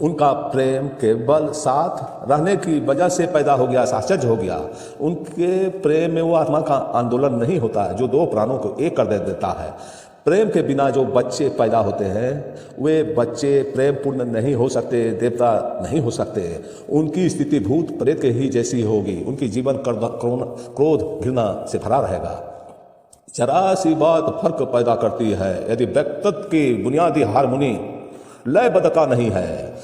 उनका प्रेम केवल साथ रहने की वजह से पैदा हो गया, साहचर्य हो गया। उनके प्रेम में वो आत्मा का आंदोलन नहीं होता है जो दो प्राणों को एक कर देता है। प्रेम के बिना जो बच्चे पैदा होते हैं वे बच्चे प्रेम पूर्ण नहीं हो सकते, देवता नहीं हो सकते। उनकी स्थिति भूत प्रेत के ही जैसी होगी। उनकी जीवन क्रोध घृणा से भरा रहेगा। जरा सी बात फर्क पैदा करती है। यदि व्यक्तित्व की बुनियादी हार्मोनी लयबद्ध का नहीं है।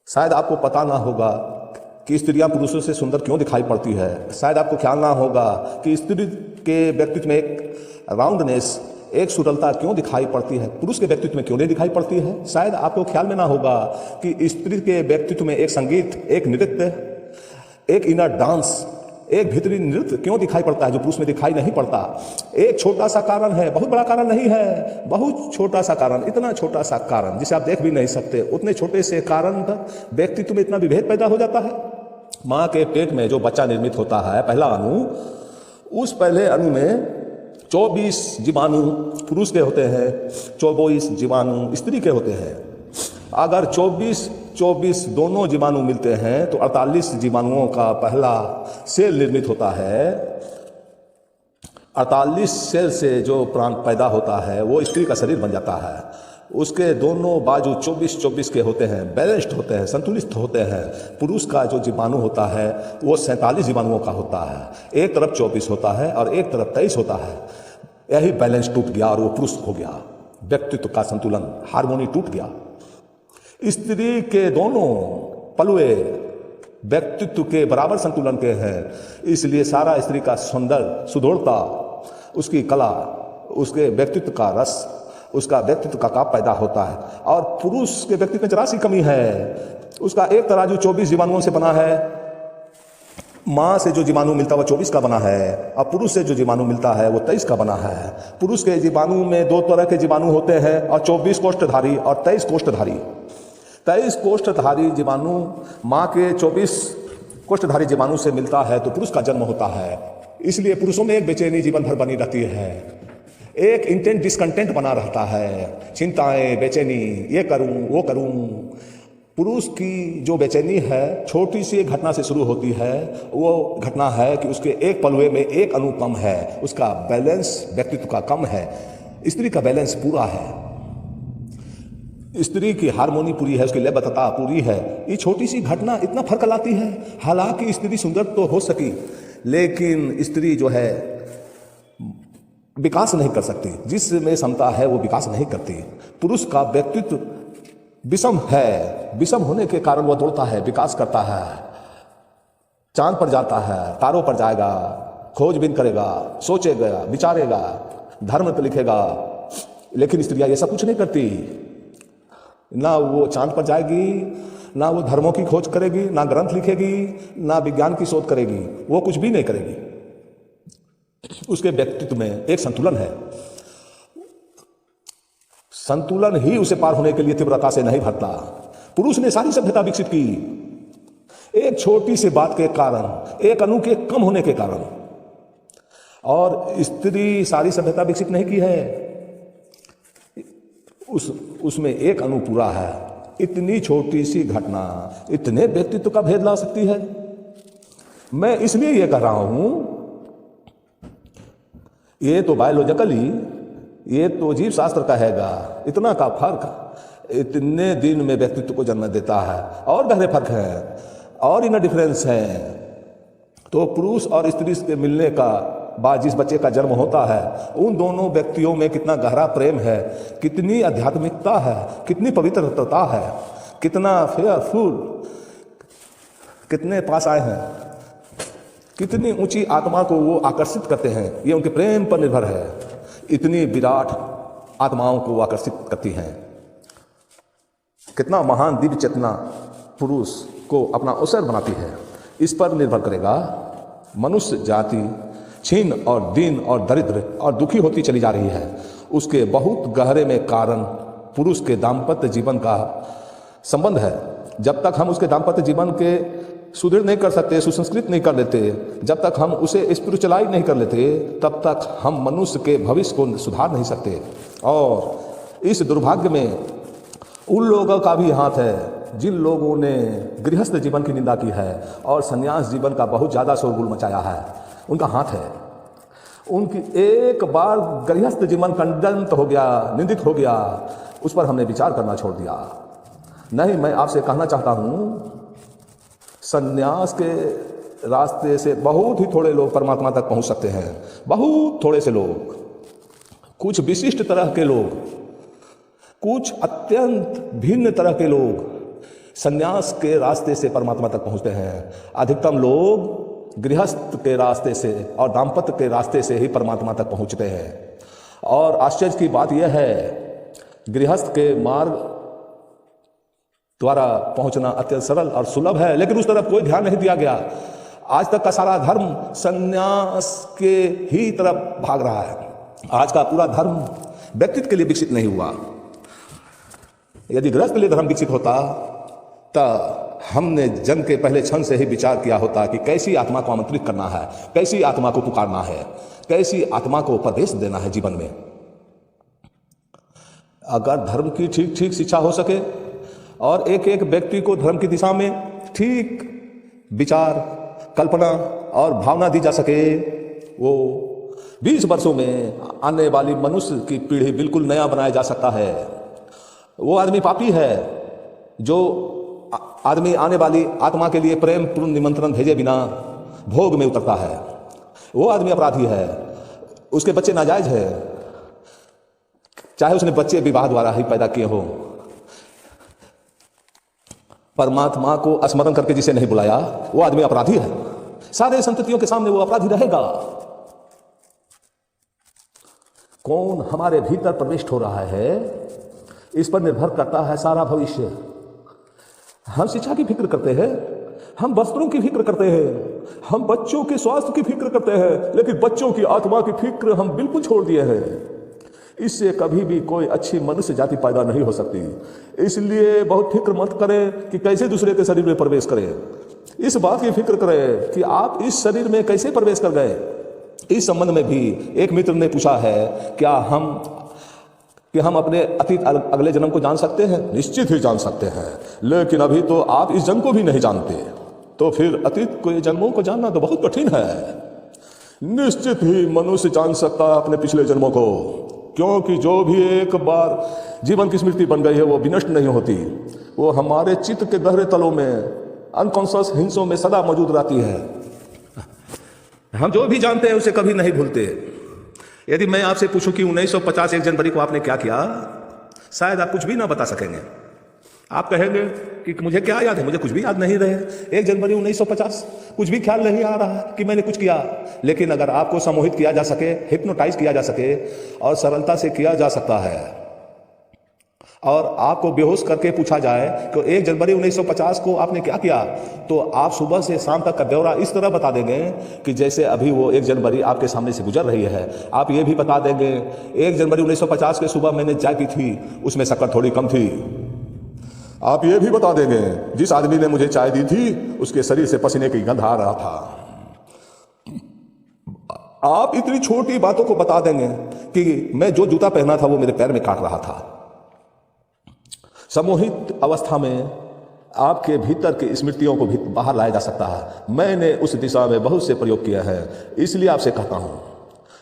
शायद आपको पता ना होगा कि स्त्रियां पुरुषों से सुंदर क्यों दिखाई पड़ती है। शायद आपको ख्याल ना होगा कि स्त्री के व्यक्तित्व में एक राउंडनेस, एक सुडलता क्यों दिखाई पड़ती है, पुरुष के व्यक्तित्व में क्यों नहीं दिखाई पड़ती है। शायद आपको ख्याल में ना होगा कि स्त्री के व्यक्तित्व में एक संगीत, एक नृत्य, एक इनर डांस, एक भीतरी नृत्य क्यों दिखाई पड़ता है जो पुरुष में दिखाई नहीं पड़ता। एक छोटा सा कारण है, बहुत बड़ा कारण नहीं है, बहुत छोटा सा कारण, इतना छोटा सा कारण जिसे आप देख भी नहीं सकते। उतने छोटे से कारण तक व्यक्तित्व में इतना विभेद पैदा हो जाता है। माँ के पेट में जो बच्चा निर्मित होता है, पहला अणु, उस पहले अणु में 24 जीवाणु पुरुष के होते हैं, 24 जीवाणु स्त्री के होते हैं। अगर 24 दोनों जीवाणु मिलते हैं तो 48 जीवाणुओं का पहला सेल निर्मित होता है। 48 सेल से जो प्राण पैदा होता है वो स्त्री का शरीर बन जाता है। उसके दोनों बाजू 24 के होते हैं, बैलेंस्ड होते हैं, संतुलित होते हैं। पुरुष का जो जीवाणु होता है वो 47 जीवाणुओं का होता है। एक तरफ 24 होता है और एक तरफ 23 होता है। यही बैलेंस टूट गया और वो पुरुष हो गया। व्यक्तित्व का संतुलन, हार्मोनी टूट गया। स्त्री के दोनों पलवे व्यक्तित्व के बराबर संतुलन के हैं। इसलिए सारा स्त्री का सौंदर्य, सुदृढ़ता, उसकी कला, उसके व्यक्तित्व का रस, उसका व्यक्तित्व का काप पैदा होता है। और पुरुष के व्यक्तित्व में जरा सी कमी है। उसका एक तराजू 24 जीवाणुओं से बना है। माँ से जो जीवाणु मिलता है वो 24 का बना है और पुरुष से जो जीवाणु मिलता है वो 23 का बना है। पुरुष के जीवाणु में दो तरह के जीवाणु होते हैं और 24 कोष्ठधारी और 23 कोष्ठधारी। 23 कोष्ठधारी जीवाणु माँ के 24 कोष्ठधारी जीवाणु से मिलता है तो पुरुष का जन्म होता है। इसलिए पुरुषों में एक बेचैनी जीवन भर बनी रहती है, एक इंटेंट डिस्कंटेंट बना रहता है, चिंताएं, बेचैनी, ये करूं वो करूं। पुरुष की जो बेचैनी है छोटी सी एक घटना से शुरू होती है। वो घटना है कि उसके एक पलवे में एक अणु कम है, उसका बैलेंस व्यक्तित्व का कम है। स्त्री का बैलेंस पूरा है, स्त्री की हार्मोनी पूरी है, उसकी लयबद्धता पूरी है। ये छोटी सी घटना इतना फर्क लाती है। हालांकि स्त्री सुंदर तो हो सकी लेकिन स्त्री जो है विकास नहीं कर सकती। जिसमें क्षमता है वो विकास नहीं करती। पुरुष का व्यक्तित्व विषम है, विषम होने के कारण वह दौड़ता है, विकास करता है, चांद पर जाता है, तारों पर जाएगा, खोजबीन करेगा, सोचेगा, विचारेगा, धर्म पर लिखेगा। लेकिन स्त्रियां ये सब कुछ नहीं करती। ना वो चांद पर जाएगी, ना वो धर्मों की खोज करेगी, ना ग्रंथ लिखेगी, ना विज्ञान की शोध करेगी, वो कुछ भी नहीं करेगी। उसके व्यक्तित्व में एक संतुलन है। संतुलन ही उसे पार होने के लिए तीव्रता से नहीं भरता। पुरुष ने सारी सभ्यता विकसित की एक छोटी सी बात के कारण, एक अणु के कम होने के कारण, और स्त्री सारी सभ्यता विकसित नहीं की है। उसमें एक अणु पूरा है। इतनी छोटी सी घटना इतने व्यक्तित्व का भेद ला सकती है। मैं इसलिए यह कह रहा हूं, ये तो बायोलॉजिकली, ये तो जीव शास्त्र कहेगा, इतना का फर्क इतने दिन में व्यक्तित्व को जन्म देता है। और गहरे फर्क है और इनर डिफरेंस है। तो पुरुष और स्त्री के मिलने का बाद जिस बच्चे का जन्म होता है, उन दोनों व्यक्तियों में कितना गहरा प्रेम है, कितनी आध्यात्मिकता है, कितनी पवित्रता है, कितना फेयरफुल, कितने पास आए हैं, कितनी ऊंची आत्मा को वो आकर्षित करते हैं। ये उनके प्रेम पर निर्भर है। इतनी विराट आत्माओं को आकर्षित करती हैं। कितना महान दिव्य चेतना पुरुष को अपना अवसर बनाती है, इस पर निर्भर करेगा। मनुष्य जाति छीन और दीन और दरिद्र और दुखी होती चली जा रही है। उसके बहुत गहरे में कारण पुरुष के दाम्पत्य जीवन का संबंध है। जब तक हम उसके दाम्पत्य जीवन के सुदृढ़ नहीं कर सकते, सुसंस्कृत नहीं कर लेते, जब तक हम उसे स्पिरिचुअलाइज नहीं कर लेते, तब तक हम मनुष्य के भविष्य को सुधार नहीं सकते। और इस दुर्भाग्य में उन लोगों का भी हाथ है जिन लोगों ने गृहस्थ जीवन की निंदा की है और संन्यास जीवन का बहुत ज़्यादा शोरगुल मचाया है। उनका हाथ है। उनकी एक बार गृहस्थ जीवन कंडम्ड हो गया, निंदित हो गया, उस पर हमने विचार करना छोड़ दिया। नहीं, मैं आपसे कहना चाहता हूँ, संन्यास के रास्ते से बहुत ही थोड़े लोग परमात्मा तक पहुँच सकते हैं। बहुत थोड़े से लोग, कुछ विशिष्ट तरह के लोग, कुछ अत्यंत भिन्न तरह के लोग संन्यास के रास्ते से परमात्मा तक पहुँचते हैं। अधिकतम लोग गृहस्थ के रास्ते से और दाम्पत्य के रास्ते से ही परमात्मा तक पहुँचते हैं। और आश्चर्य की बात यह है, गृहस्थ के मार्ग द्वारा पहुंचना अत्यंत सरल और सुलभ है, लेकिन उस तरफ कोई ध्यान नहीं दिया गया। आज तक का सारा धर्म संन्यास के ही तरफ भाग रहा है। आज का पूरा धर्म व्यक्तित्व के लिए विकसित नहीं हुआ। यदि गृहस्थ के लिए धर्म विकसित होता तो हमने जन्म के पहले क्षण से ही विचार किया होता कि कैसी आत्मा को आमंत्रित करना है, कैसी आत्मा को पुकारना है, कैसी आत्मा को उपदेश देना है जीवन में। अगर धर्म की ठीक ठीक शिक्षा हो सके और एक एक व्यक्ति को धर्म की दिशा में ठीक विचार, कल्पना और भावना दी जा सके, वो 20 वर्षों में आने वाली मनुष्य की पीढ़ी बिल्कुल नया बनाया जा सकता है। वो आदमी पापी है जो आदमी आने वाली आत्मा के लिए प्रेम पूर्ण निमंत्रण भेजे बिना भोग में उतरता है। वो आदमी अपराधी है। उसके बच्चे नाजायज है, चाहे उसने बच्चे विवाह द्वारा ही पैदा किए हो। परमात्मा को स्मरण करके जिसे नहीं बुलाया वो आदमी अपराधी है। सारे संततियों के सामने वो अपराधी रहेगा। कौन हमारे भीतर प्रविष्ट हो रहा है, इस पर निर्भर करता है सारा भविष्य। हम शिक्षा की फिक्र करते हैं, हम वस्त्रों की फिक्र करते हैं, हम बच्चों के स्वास्थ्य की फिक्र करते हैं, लेकिन बच्चों की आत्मा की फिक्र हम बिल्कुल छोड़ दिए हैं। इससे कभी भी कोई अच्छी मनुष्य जाति पैदा नहीं हो सकती। इसलिए बहुत फिक्र मत करें कि कैसे दूसरे के शरीर में प्रवेश करें। इस बात की फिक्र करें कि आप इस शरीर में कैसे प्रवेश कर गए। इस संबंध में भी एक मित्र ने पूछा है, क्या हम अपने अतीत अगले जन्म को जान सकते हैं? निश्चित ही जान सकते हैं, लेकिन अभी तो आप इस जन्म को भी नहीं जानते, तो फिर अतीत के जन्मों को जानना तो बहुत कठिन है। निश्चित ही मनुष्य जान सकता है अपने पिछले जन्मों को, क्योंकि जो भी एक बार जीवन की स्मृति बन गई है वो विनष्ट नहीं होती। वो हमारे चित्त के गहरे तलों में, अनकॉन्शियस हिंसों में सदा मौजूद रहती है। हम जो भी जानते हैं उसे कभी नहीं भूलते। यदि मैं आपसे पूछूं कि 1950 1 जनवरी को आपने क्या किया, शायद आप कुछ भी ना बता सकेंगे। आप कहेंगे कि मुझे क्या याद है, मुझे कुछ भी याद नहीं रहे। 1 जनवरी 1950 कुछ भी ख्याल नहीं आ रहा कि मैंने कुछ किया। लेकिन अगर आपको सम्मोहित किया जा सके, हिप्नोटाइज किया जा सके और सरलता से किया जा सकता है, और आपको बेहोश करके पूछा जाए कि 1 जनवरी 1950 को आपने क्या किया, तो आप सुबह से शाम तक का ब्यौरा इस तरह बता देंगे कि जैसे अभी वो 1 जनवरी आपके सामने से गुजर रही है। आप ये भी बता देंगे 1 जनवरी 1950 के सुबह मैंने चाय पी थी, उसमें शक्कर थोड़ी कम थी। आप ये भी बता देंगे जिस आदमी ने मुझे चाय दी थी उसके शरीर से पसीने की गंध आ रहा था। आप इतनी छोटी बातों को बता देंगे कि मैं जो जूता पहना था वो मेरे पैर में काट रहा था। सम्मोहित अवस्था में आपके भीतर की स्मृतियों को भी बाहर लाया जा सकता है। मैंने उस दिशा में बहुत से प्रयोग किया है, इसलिए आपसे कहता हूं,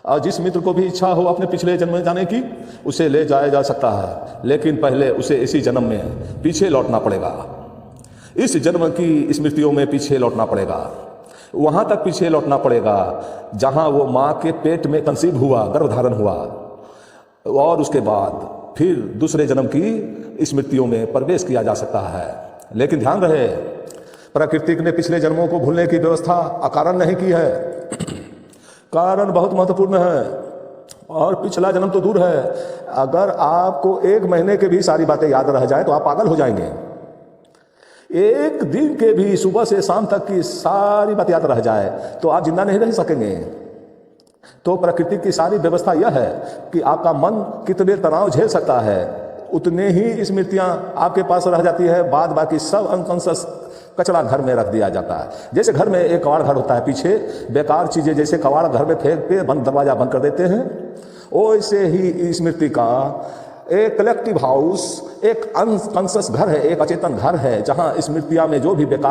और जिस मित्र को भी इच्छा हो अपने पिछले जन्म में जाने की, उसे ले जाया जा सकता है, लेकिन पहले उसे इसी जन्म में पीछे लौटना पड़ेगा। इस जन्म की स्मृतियों में पीछे लौटना पड़ेगा, वहां तक पीछे लौटना पड़ेगा जहां वो मां के पेट में कंसीव हुआ, गर्भधारण हुआ, और उसके बाद फिर दूसरे जन्म की स्मृतियों में प्रवेश किया जा सकता है। लेकिन ध्यान रहे, प्रकृति ने पिछले जन्मों को भूलने की व्यवस्था अकारण नहीं की है। कारण बहुत महत्वपूर्ण है, और पिछला जन्म तो दूर है। अगर आपको 1 महीने के भी सारी बातें याद रह जाए तो आप पागल हो जाएंगे। 1 दिन के भी सुबह से शाम तक की सारी बात याद रह जाए तो आप जिंदा नहीं रह सकेंगे। तो प्रकृति की सारी व्यवस्था यह है कि आपका मन कितने तनाव झेल सकता है, उतने ही स्मृतियां आपके पास रह जाती है। बाद बाकी सब अनकॉन्शियस कचरा घर में रख दिया जाता है। जैसे घर में एक कबाड़ घर होता है, पीछे बेकार चीजें जैसे कबाड़ घर में फेंक के बंद दरवाजा बंद कर देते हैं, वैसे ही स्मृति का एक कलेक्टिव हाउस एक अनकॉन्शियस घर है, एक अचेतन घर है, जहां स्मृतियां में जो भी बेकार